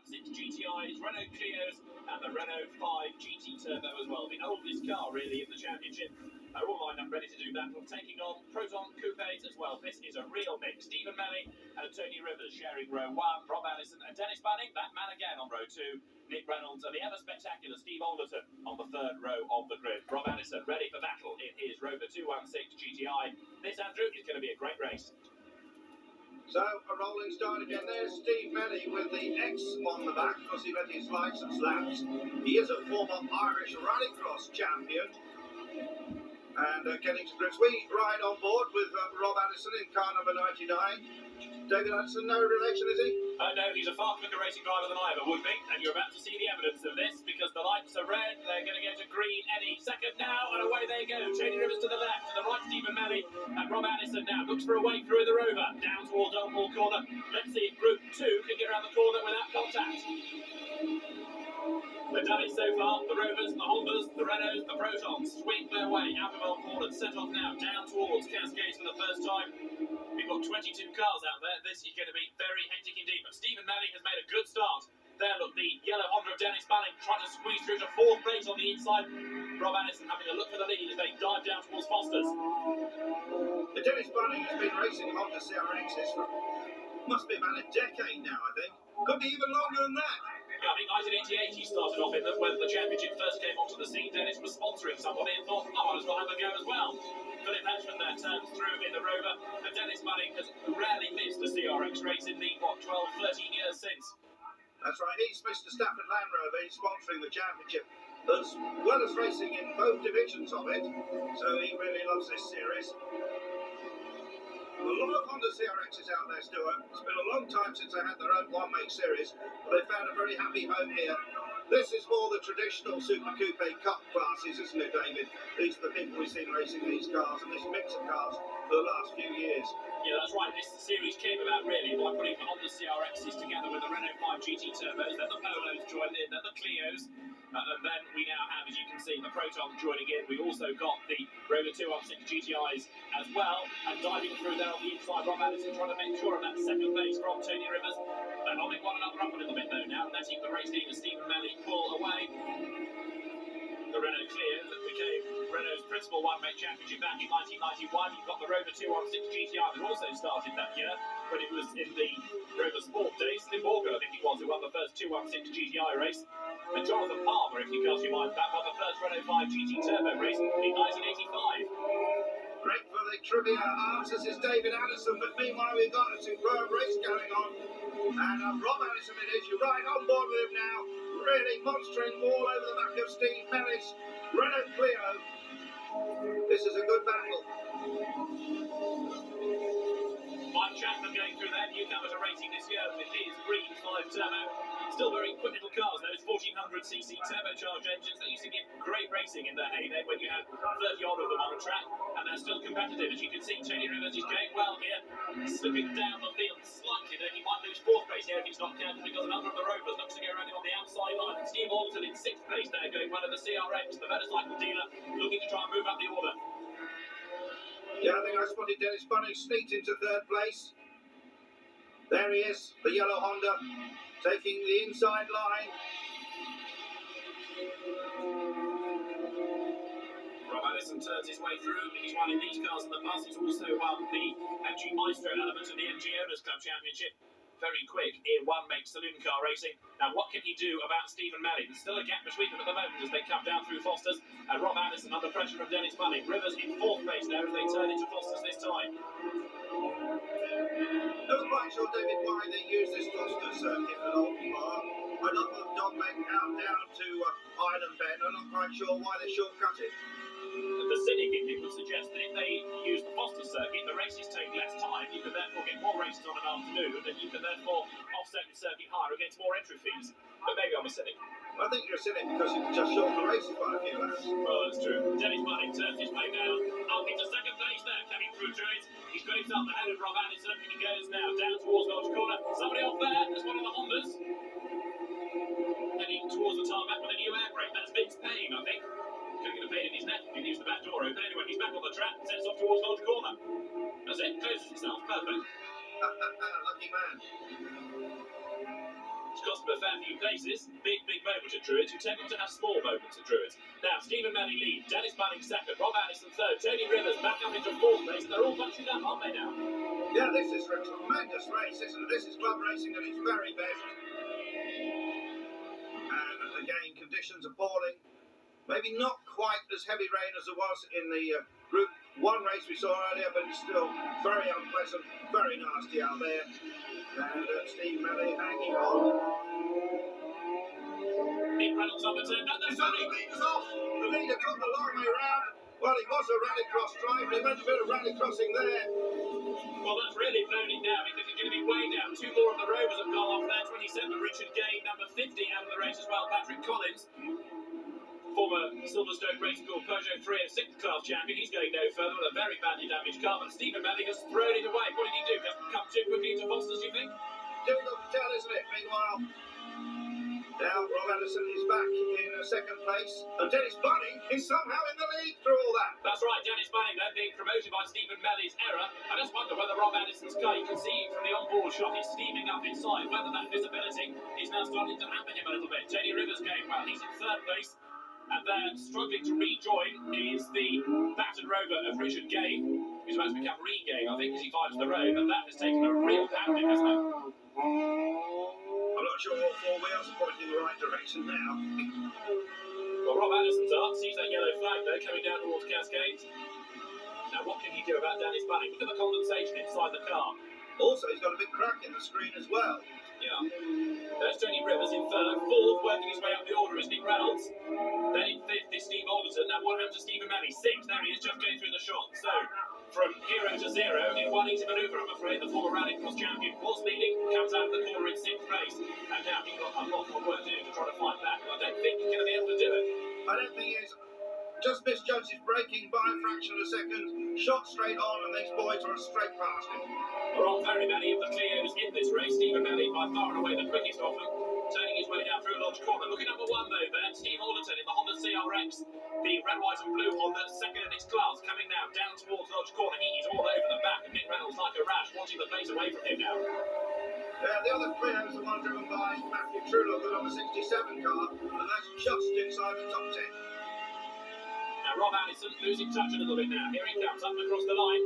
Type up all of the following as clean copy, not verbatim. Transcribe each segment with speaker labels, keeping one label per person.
Speaker 1: 6 GTIs, Renault Clios, and the Renault 5 GT Turbo as well. The oldest car, really, in the championship. They're all lined up ready to do battle, taking on Proton Coupes as well. This is a real mix. Stephen Melly and Tony Rivers sharing row 1. Robb Addison and Dennis Banning, that man again on row 2. Nick Reynolds and the ever-spectacular Steve Oulton on the 3rd row of the grid. Robb Addison ready for battle in his Rover 216 GTI. This, Andrew, is going to be a great race.
Speaker 2: So, a rolling start again there. Steve Melly with the X on the back because he let his licence lapse. He is a former Irish rallycross champion. And getting to grips. We ride on board with Robb Addison in car number 99. David Addison, no relation, is he?
Speaker 1: No, he's a far quicker racing driver than I ever would be. And you're about to see the evidence of this because the lights are red. They're going to go to green any second now. And away they go. Tony Rivers to the left. To the right, Stephen Melly. And Robb Addison now looks for a way through the Rover. Down towards Oulton corner. Let's see if Group 2 can get around the corner without contact. They've done it so far. The Rovers, the Hondas, the Renaults, the Protons swing their way out of Oulton and set off now down towards Cascades for the first time. We've got 22 cars out there. This is going to be very hectic indeed. But Stephen Melly has made a good start. There, look, the yellow Honda of Dennis Banning trying to squeeze through to 4th place on the inside. Robb Addison having a look for the lead as they dive down towards Foster's.
Speaker 2: The Dennis Banning has been racing Honda CRXs for must be about a decade now, I think. Could be even longer than that.
Speaker 1: Yeah, I think 1988 he started off in them when the championship first came onto the scene. Dennis was sponsoring somebody and thought, oh, I might as well have a go as well. Philip Hatchman there turns through in the Rover, and Dennis Banning has rarely missed a CRX race in the, 12, 13 years since.
Speaker 2: That's right, he's Mr. Stafford Land Rover, he's sponsoring the championship, as well as racing in both divisions of it, so he really loves this series. A lot of Honda CRXs out there, Stuart. It's been a long time since they had their own one-make series, but they found a very happy home here. This is more the traditional Super Coupe Cup classes, isn't it, David? These are the people we've seen racing these cars, and this mix of cars for the last few years.
Speaker 1: Yeah, that's right. This series came about really by putting the Honda CRXs together with the Renault 5 GT Turbos, then the Polos joined in, then the Clios, and then we now have, as you can see, the Protons joining in. We've also got the Rover 216 GTIs as well, and diving through there on the inside, Robb Addison trying to make sure of that second place from Tony Rivers. They're holding one another up a little bit though now, letting the race leader Stephen Melly pull away. The Renault Clio that became Renault's principal one-make championship back in 1991. You've got the Rover 216 GTI that also started that year when it was in the Rover Sport days. Slim Borger, I think he was, who won the first 216 GTI race. And Jonathan Palmer, if you cast your mind back, won the first Renault 5 GT Turbo race in 1985.
Speaker 2: Great for the trivia answers is David Addison, but meanwhile we've got a superb race going on. And Robb Addison it is, you're right on board with him now. Really monstering all over the back of Steve Melly's Renault Clio. This is a good battle.
Speaker 1: Mike Chapman going through their newcomer to racing this year with his green 5 Turbo. Still very quick little cars, those 1400cc turbocharged engines that used to give great racing in their heyday when you had 30 odd of them on a track, and they're still competitive. As you can see, Tony Rivers is going well here, slipping down the field slightly there. He might lose 4th place here if he's not careful because another of the Rovers looks to go around him on the outside line. And Steve Oulton in 6th place there, going well in the CRX, the motorcycle dealer, looking to try and move up the order.
Speaker 2: Yeah, I think I spotted Dennis Banning sneaked into 3rd place. There he is, the yellow Honda, taking the inside line.
Speaker 1: Robb Addison turns his way through. He's won in these cars in the past. He's also won the MG Maestro element of the MG Owners Club Championship. Very quick in one-make saloon car racing. Now, what can he do about Stephen Melly? There's still a gap between them at the moment as they come down through Foster's. And Robb Addison under pressure from Dennis Banning. Rivers in 4th place there as they turn into Foster's this time.
Speaker 2: Not quite sure, David, why they use this Foster circuit at Oulton Park. I love the dogleg out down to Island Bend. I'm not quite sure why they shortcut it.
Speaker 1: The cynic in him would suggest that if they use the Foster circuit, the races take less time. You can therefore get more races on an afternoon, and you can therefore offset the circuit higher against more entry fees. But maybe I'm a cynic.
Speaker 2: I think you're a cynic because you can just shorten the races by a few laps.
Speaker 1: Well, that's true. Dennis Banning turns his way down. Up into 2nd place there, coming through to it. He scrapes up ahead of Robb Addison, and he goes now down towards Lodge Corner. Somebody off there, there's one of the Hondas. Heading towards the tarmac with a new air brake. That's Vince Payne, I think. Could get a pain in his neck if he leaves the back door open. Anyway, he's back on the track and sets off towards Lodge Corner. That's it, closes itself. Perfect.
Speaker 2: Lucky man.
Speaker 1: It's cost them a fair few places. Big moment at Druids, who tend not to have small moments at Druids. Now, Stephen Melly lead, Dennis Bunning second, Robb Addison third, Tony Rivers back up into fourth place, and they're all bunching up, aren't they now?
Speaker 2: Yeah, this is a tremendous race, isn't it? This is club racing at its very best. And again, conditions appalling. Maybe not quite as heavy rain as there was in the Group 1 race we saw earlier, but it's still very unpleasant, very nasty out there. And Steve Melly hanging on.
Speaker 1: Nick Reynolds up the turn. No,
Speaker 2: Is that the leader's off? The leader took the long way round. Well, it was a rallycross drive. They went a bit of rallycrossing there.
Speaker 1: Well, that's really blown it down because it's going to be way down. Two more of the Rovers have gone off there. 27, Richard Gay, number 50 out of the race as well. Patrick Collins, former Silverstone Race School Peugeot 306 class champion. He's going no further with a very badly damaged car. But Stephen Melly has thrown it away. What did he do? Just come too quickly into Foster's, do you think?
Speaker 2: Difficult to tell, isn't it? Meanwhile, now Robb Addison is back in second place, and Dennis Bunning is somehow in the lead through all that.
Speaker 1: That's right, Dennis Bunning then being promoted by Stephen Melly's error. I just wonder whether Robb Addison's car, you can see from the onboard shot, he's steaming up inside, whether that visibility is now starting to hamper him a little bit. Tony Rivers going well, he's in third place, and then struggling to rejoin is the battered rover of Richard Gay, who's about to become Re-Gay, I think, as he finds the road, and that has taken a real pounding, hasn't it?
Speaker 2: I'm not sure all four wheels are pointing in the right direction now.
Speaker 1: Well, Robb Addison's up, sees that yellow flag though coming down towards Cascades. Now what can he do about Dennis Bunning? Look at the condensation inside the car.
Speaker 2: Also, he's got a big crack in the screen as well.
Speaker 1: Yeah. There's Tony Rivers in third. Fourth, working his way up the order, is Nick Reynolds. Then in fifth is Steve Oulton. Now what happened to Stephen Melly? Sixth, there he is, just going through the shot. So, from hero to zero, in one easy manoeuvre, I'm afraid, the former rallycross champion was leading, comes out of the corner in sixth place, and now he's got a lot more work to do to try to fight back. I don't think he's going to be able to do it.
Speaker 2: I don't think he is. Just misjudged his braking by a fraction of a second, shot straight on, and these boys were straight past him.
Speaker 1: There aren't very many of the Clios in this race. Stephen Melly by far and away the quickest of them, turning his way down through Lodge Corner. Looking number one though there, Steve Oulton in the Honda CRX, the red, white and blue Honda, second in its class, coming now down towards Lodge Corner. He's all over the back of Nick Reynolds like a rash, watching the pace away from him now.
Speaker 2: The other Clio's the one driven by Matthew Truelock, the number 67 car, and that's just inside the top 10.
Speaker 1: Now Robb Addison losing touch a little bit now. Here he comes up across the line.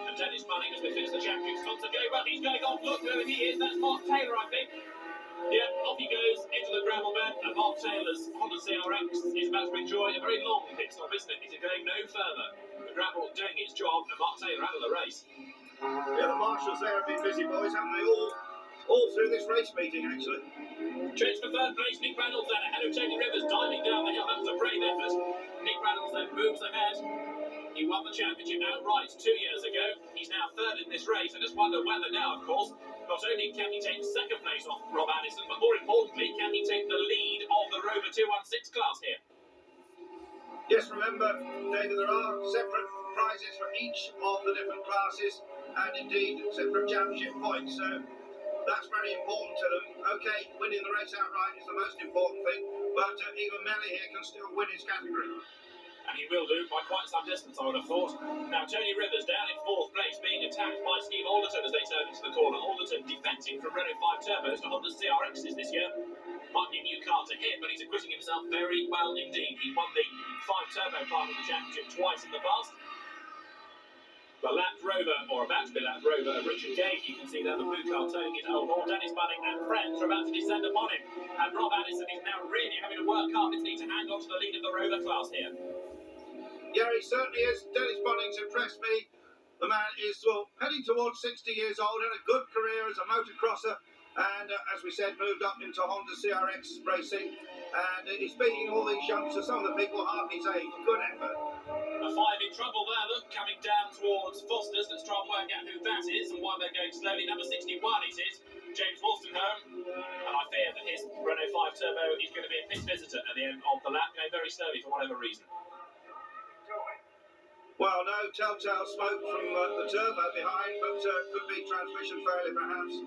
Speaker 1: And Dennis Bunning, as we finish the champion's sponsor, go well. He's going off. Look who he is. That's Mark Taylor, I think. Yeah, off he goes into the gravel bed. And Mark Taylor's Honda CRX is about to enjoy a very long pit stop, isn't it? He's going no further. The gravel doing its job, and Mark Taylor out of the race.
Speaker 2: Yeah, the marshals there have been busy, boys, haven't they? All through this race meeting, actually.
Speaker 1: Change for third place, Nick Reynolds then ahead of Tony Rivers, diving down the hill. That was a brave effort. Nick Reynolds then moves ahead. He won the championship outright 2 years ago. He's now third in this race. I just wonder whether now, of course, not only can he take second place off Robb Addison, but more importantly, can he take the lead of the Rover 216 class here?
Speaker 2: Yes, remember, David, there are separate prizes for each of the different classes, and indeed separate championship points. So that's very important to them. Okay, winning the race outright is the most important thing, but even Melly here can still win his category.
Speaker 1: And he will do by quite some distance, I would have thought. Now, Tony Rivers down in fourth place, being attacked by Steve Oulton as they turn into the corner. Oulton defecting from Renault 5 Turbos to Honda CRXs this year. Might be a new car to him, but he's acquitting himself very well indeed. He won the 5 Turbo part of the championship twice in the past. The lapped rover, or about to be lapped rover, of Richard Gay, you can see there the blue car turning his own ball. Dennis Bunning and friends are about to descend upon him. And Robb Addison is now really having to work hard, isn't he, to hang on to the lead of the rover class here.
Speaker 2: Yeah, he certainly is. Dennis Bunning's impressed me. The man is, well, heading towards 60 years old, had a good career as a motocrosser, and as we said, moved up into Honda CRX racing, and he's beating all these youngsters, some of the people half his age. Good effort.
Speaker 1: A 5 in trouble there, look, coming down towards Foster's. Let's try and work out who that is and why they're going slowly. Number 61 it is, James Wolstenholme. And I fear that his Renault 5 Turbo is going to be a pit visitor at the end of the lap, going very slowly for whatever reason.
Speaker 2: Well, no telltale smoke from the turbo behind, but could be transmission failure perhaps.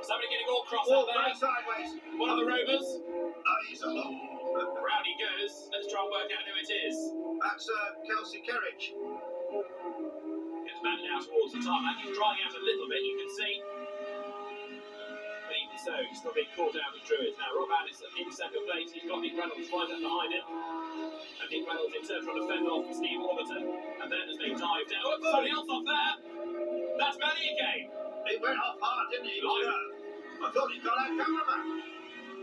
Speaker 1: Somebody getting all cross
Speaker 2: Oh,
Speaker 1: out there.
Speaker 2: very sideways.
Speaker 1: One of the rovers.
Speaker 2: Oh, he's a lot.
Speaker 1: Round he goes. Let's try and work out who it is.
Speaker 2: That's Kelsey Kerridge.
Speaker 1: Gets back now towards the tarmac. He's drying out a little bit, you can see. so. He's still being caught out with Druids. Now, Robb Addison in second place. He's got Nick Reynolds right up behind him. And Nick Reynolds in turn trying to fend off Steve Oulton. And then as they dive down... Oh, somebody else off there! That's Manny again!
Speaker 2: He went off hard, didn't he? I thought he got our cameraman.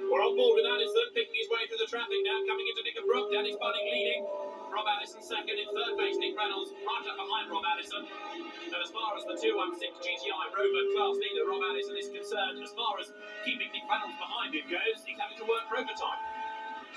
Speaker 1: We're on board with Addison, picking his way through the traffic now, coming into Nick and Brook. Dennis Bunning leading. Robb Addison second. In third place, Nick Reynolds right up behind Robb Addison. And as far as the 216 GTI Rover class leader Robb Addison is concerned, as far as keeping Nick Reynolds behind him goes, he's having to work overtime.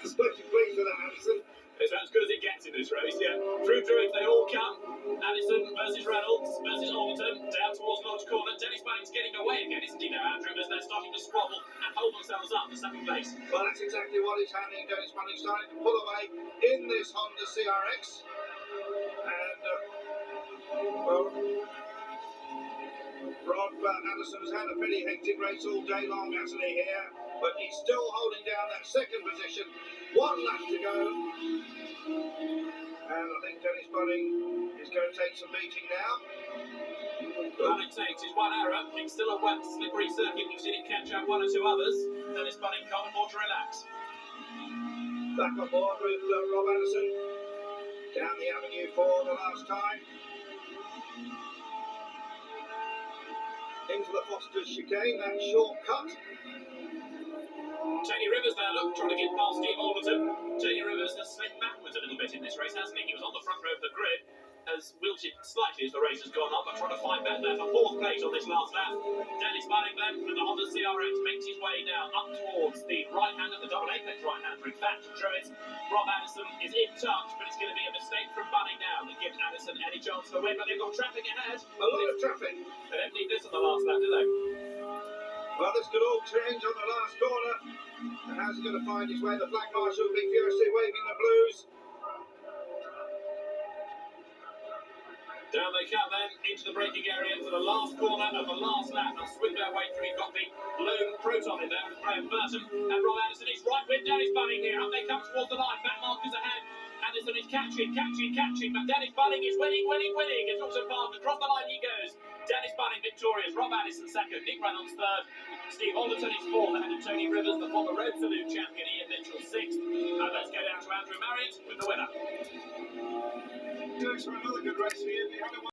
Speaker 2: Especially pleased with that, Addison.
Speaker 1: It's as good as it gets in this race, yeah. Through Druids, they all come. Addison versus Reynolds versus Oulton. Down towards Lodge Corner. Dennis Bunning's getting away again, isn't he now, Andrew, as they're starting to squabble and hold themselves up for second place.
Speaker 2: Well, that's exactly what is happening. Dennis Bunning starting to pull away in this Honda CRX. And, Robb Addison's had a pretty hectic race all day long, hasn't he, here? But he's still holding down that second position. 1 lap to go. And I think Dennis Bunning is going to take some beating now.
Speaker 1: All it takes is one error. It's still a wet, slippery circuit. We've seen it catch up one or two others. Dennis Bunning can't afford to relax.
Speaker 2: Back on board with Robb Addison. Down the avenue for the last time. Into the Foster's chicane, that shortcut.
Speaker 1: Tony Rivers there, look, trying to get past Steve Oulton. Tony Rivers has slipped backwards a little bit in this race, hasn't he? He was on the front row of the grid, has wilted slightly as the race has gone on, but trying to fight back there for fourth place on this last lap. Dennis Bunning then with the Honda CRX makes his way now up towards the right hand of the double apex right hander. In fact, Druids, Robb Addison is in touch, but it's going to be a mistake from Bunning now that gives Addison any chance to win, but they've got traffic ahead.
Speaker 2: A lot of traffic.
Speaker 1: They don't need this on the last lap, do they?
Speaker 2: Well, this could all change on the last corner. And how's he going to find his way? The flag marshal will be furiously waving the blues.
Speaker 1: Down they come then, into the braking area for the last corner of the last lap. They'll swing their way through. You've got the lone Proton in there with Graham Burton. And Robb Addison is right with Dennis Bunning here. Up they come towards the line. Back markers ahead. Addison is catching. But Dennis Bunning is winning. It's also fast. Across the line he goes. Dennis Bunning victorious. Robb Addison second. Nick Reynolds third. Steve Oulton is fourth. Ahead of Tony Rivers, the former Road Saloon champion, Ian Mitchell sixth. And let's go down to Andrew Marriott with the winner.
Speaker 2: Thanks for another good race for you.